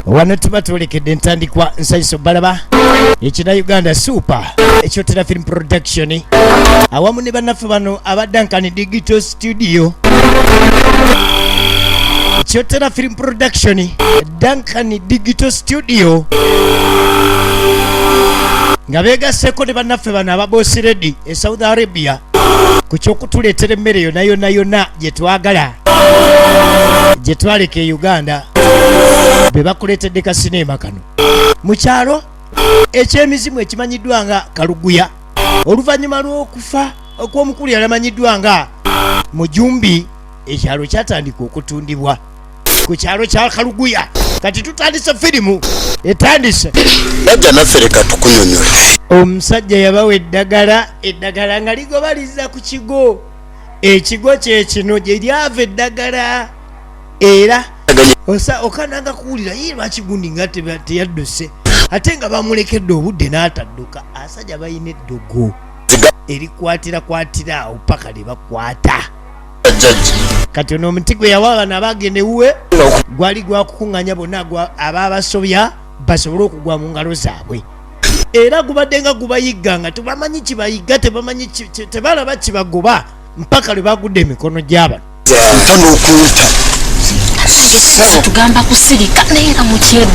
Wano tuba tulekedde entandikwa nsayiso balaba ekina Uganda Super ekyotera film production awamu ne bannaffe bano aba Duncan Digital Studio ekyotera film production Duncan Digital Studio nga beegasseko ne bannaffe bano aba Boss Lady e Saudi Arabia ku kyokutuleetera emmere yonna gye twagala gye twaleka e Uganda be bakuleetedde ka sinema kano mu kyalo eky'emizimu ekimanyiddwa nga Kaluguya oluvannyuma lw'okufa okw'omukulu yalamanyiddwa nga Mujumbi ekyalo kyatandika okutundibwa ku kyalo kya Kaluguya kati tutandise firimu etandise bajja naffe leka tukunyonyola omusajja yabawa eddagala nga ligobaliza ku kigo ekigo kyekino gye lyava eddagala era okananga kuwulira ye lwaki gundi nga teyadduse ate nga bamulekedde obudde n'atadduka asajja balina eddogo erikwatira awo paka lye bakwata kati ono omuti gwe yawa bano abagenda ewuwe gwali gwakukuŋŋanya bonna abaabasobya basobole okugwa mu ngalo zaabwe era gubadde nga gubayigga nga tebamanyi kibayigga tebalaba kibagoba mpaka lwe bagudde emikono gy'abano tugamba kusirika naye nga mukyeru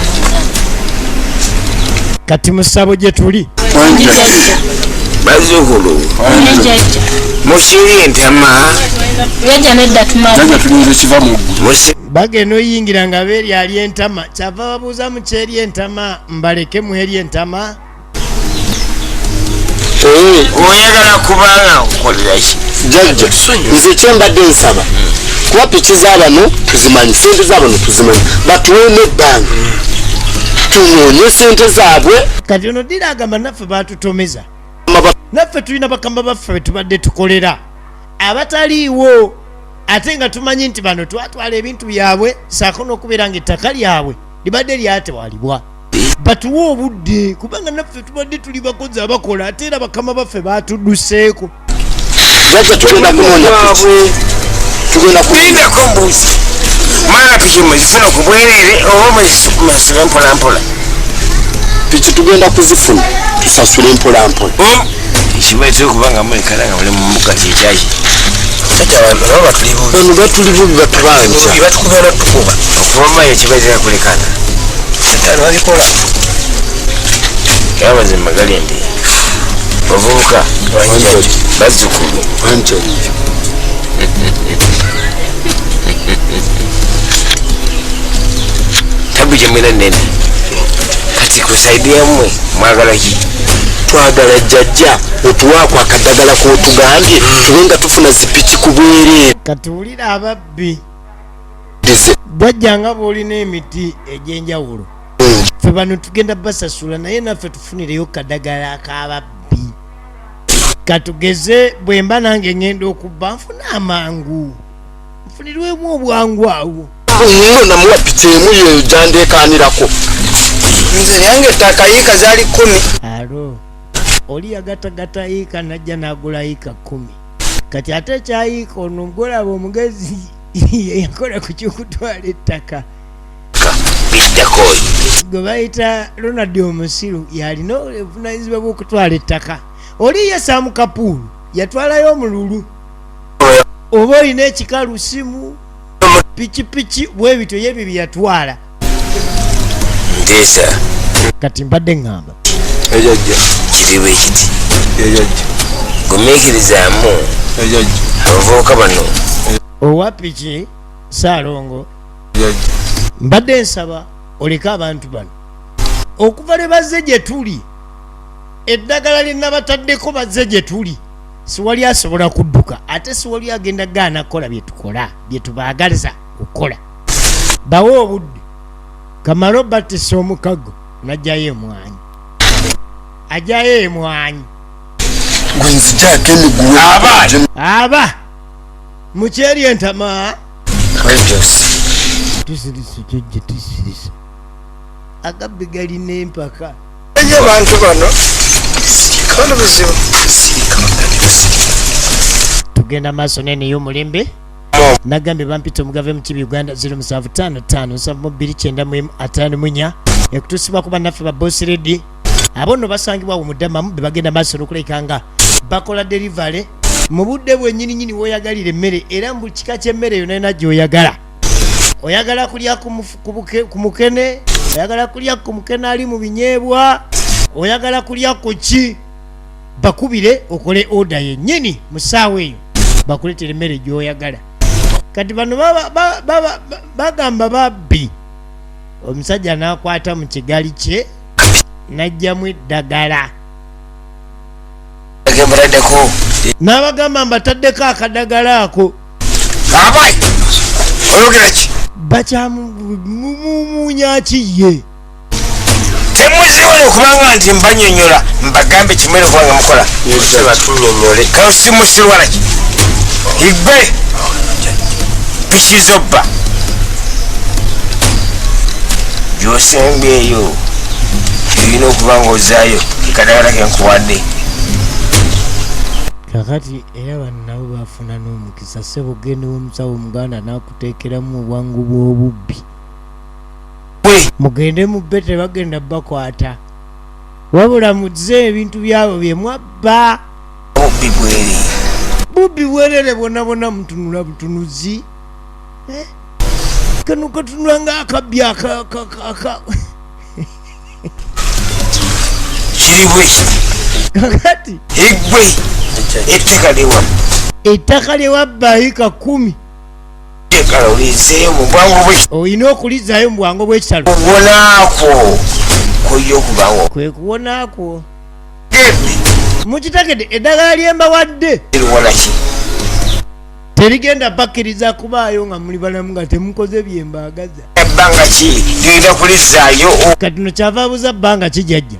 kati mu ssabo gye tuli bazzukulu mushiri entama yajja nedda tumaze kiva mu bagenda oyingira nga beeri ali entama kyava babuuza mu kyeri entama mbaleke mu eri entama oyagala kubanga nkolera ki jajja nze kyembadde nsaba kuba piki z'abano tuzimanyi sente z'abano tuzimanyi batuwe n'ebbanga tunoonye sente zaabwe kati ono ddira agamba naffe batutomeza naffe tulina bakamba baffe be tubadde tukolera abataliiwo ate nga tumanyi nti bano twatwala ebintu byabwe saako n'okubeera nga ettaka lyabwe libadde lyatewalibwa batuwe obudde kubanga naffe tubadde tuli bakozi abakola ate era bakama baffe batudduseeko jajja tugenda kunoonya tulindako mbuuzi maana piki muzifuna ku bwereere oba musasule mpolampola piki tugenda kuzifuna tusasule mpolampola kibaite okubanga mwekala nga muli mumbuga kyekyaki nabo batuli bano batuli bubi batubanja batukubana tukuba okubamanyi ekibaitera kulekana satani babikola abazima gali ndi bavubuka bazzukulu tabu gyemwena nene kati kusaidia mmwe mwagala ki twagala jjajja otuwaako akaddagala k'otugambye tube nga tufuna zipiki ku bwereere katuwulira ababbi bwajjanga bw'olina emiti egy'enjawulo ffe bano tugenda basasula naye naffe tufunireyo kaddagala ak'ababbi katugeze bwe mba nange ngenda okubba nfuna amangu nfunirwemu obwangu awo nno namuwa piki emu yeyo gyandeekanirako nze yange ettaka yiika zaali 10 alo oli yagatagata yiika najja n'agula yiika 10 kati ate ekyayiika ono mugolaba omugezi yakola ku kyokutwala ettaka biddakoyi gwe bayita Ronald Omusiru yalina obuvunanyizibwa bw'okutwala ettaka oli ye Sam Kapoor yatwalayo omululu oba olina ekikalusimu pikipiki bwebityo yebyo byeyatwala nteesa kati mbadde ŋŋamba ejajja kiri bwe kiti ejajja gumiikirizaamu ejajja abavubuka bano owa piki Saalongo ejajja mbadde nsaba oleka abantu bano okuva lwe bazze gye tuli eddagala lye nabataddeko bazze gye tuli siwali asobola kudduka ate siwali agenda gaana kukola bye tukola bye tubaagaliza okukola bawe obudde kamalo batisa omukago najjayo emwanyi ajjayo emwanyi gwe nzijaako emiguwa aba mukyeri entama kwenjosi tusirisa kyojje tusirisa agabbi galina empaka enye abantu bano bano buzibu tugenda maaso nene y'omulembe nagambye bampita omugave mu kibi Uganda 0755 ekutusibwa ku bannaffe ba Boss Lady abo nno basangibwa mu Mudamamu be bagenda maaso n'okulekanga bakola delivery mu budde bwennyini w'oyagalira emmere era mu buli kika ky'emmere yonna gy'oyagala oyagala kulya ku mukene oyagala kulya ku mukene ali mu binyeebwa oyagala kulya ku ki bakubire okole order yennyini mu ssaawa eyo bakuleetera emmere gy'oyagala kati bano bagamba babbi omusajja n'akwata mu kigali kye n'ajjamu eddagala n'abagamba mbataddeko akadagala ako bakyamumunya kiye temuziwala okubanga nti mbanyonyola mbagambe kimwere kubanga mukola batunyonyole kausimusirwala ki igwe pikizobba gyosembyeyo olina okubanga ozaayo ekadagala kenkuwadde kakati era bano nabo bafuna n'omukisa ssebo gende w'omusawo omuganda n'akuteekeramu obwangu bw'obubbi mugende mubbe tebagenda bakwata wabula muze ebintu byabo bye mwabba bubbi bwerere bwonna mutunula butunuzi kano katunula ng'akabbi kiribwe kakati igwe ettaka lyewabba yika 10 olina okulizaayo mu bwangu bw'ekitalo kwe kuwonaakwo mukitegedde eddagala lyembawadde terigenda bakkiriza kubaayo nga muli balamu nga temukoze byembaagaza ebbanga ki genda kulizaayo kati no kyava abuuza bbanga kijajja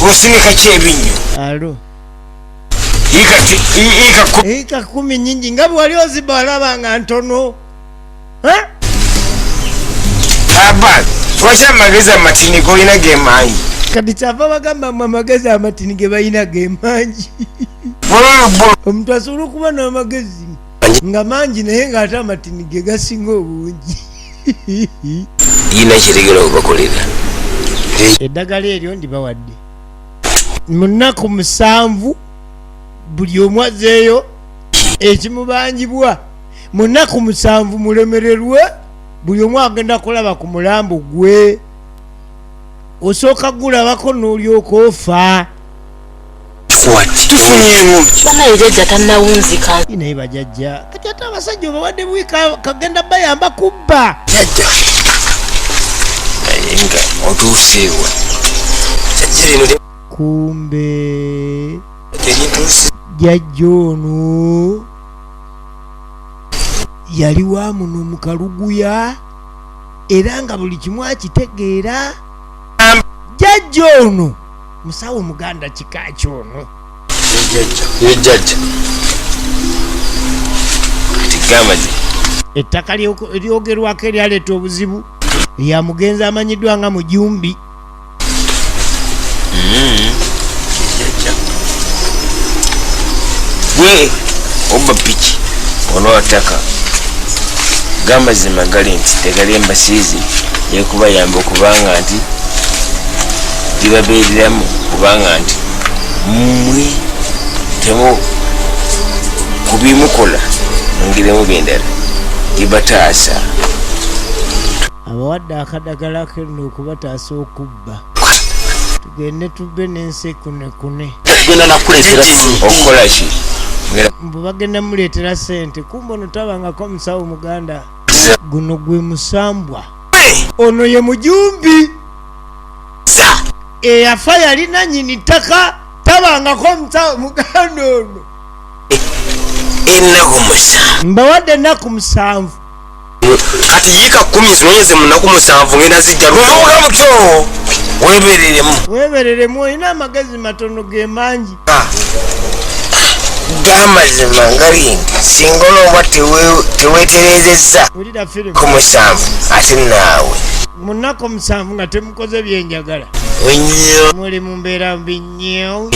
osingika ki ebinnyo alo ika 10 nyingi nga bwe wali ozibba walaba nga ntono aba lwaki amagezi amatini golina gemanyi kati kyava bagamba mu amagezi amatini ge balina gemangi omuntu asobola okuba n'amagezi nga mangi naye ng'ate amatini ge gasinga obungi yina kiregera obakolera eddagala eryo ndibawadde mu nnaku 7 buli omu azeeyo ekimubangibwa mu nnaku 7 mulemererwe buli omu agenda kulaba ku mulambo gwe osooka gulabako n'olyoka ofa banaye jajja tannawunzika naye bajajja kati ate abasajja obawadde buwi kagenda bayamba kubba jajja naye nga otuuseewa jajja lino kumbe jajja ono yali wa muno mu kaluguya era nga buli kimu akitegeera jajja ono musawo muganda kika kyono jajja tigamazi ettaka eryogerwako eryaleeta obuzibu lya mugenzi amanyiddwa nga Mujumbi gwe oba piki onootaka gamazima gali nti tegali embasiizi yekubayamba okubanga nti gibabeereramu kubanga nti mmwe temu kubimukola mungiremu byendala gibataasa abawadde akadagala kenno okubataasa okubba tugende tubbe n'ensi kunekune okukola ki mbu bagenda muleetera ssente kumba ono tabangako musawo muganda guno gwe musambwa ono ye Mujumbi eyafa yalina nyini ttaka tabangako musawo muganda ono ennaku 7 mbawadde ennaku 7 kati yiika 10 zimenyeze mu nnaku 7 ngenda zijja luvuga mutyo webereremu olina amagezi matono ge mangi gamazima ngali nti singa olwoba teweeterezeza ku 7 ate naawe mu nnaku 7 nga temukoze byenjagala muli mu mbeera mbi nnyo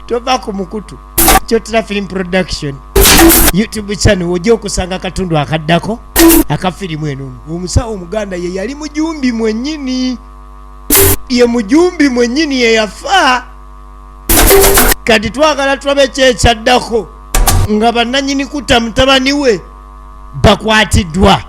tova ku mukutu Kyotera Film Production YouTube channel ojja okusanga katundu akaddako akafirimu eno. Omusawo Omuganda ye yali mujumbi mwennyini, ye mujumbi mwennyini ye yafa. Kati twagala tulabe kyekyaddako nga bannannyini kutta mutabani we bakwatiddwa.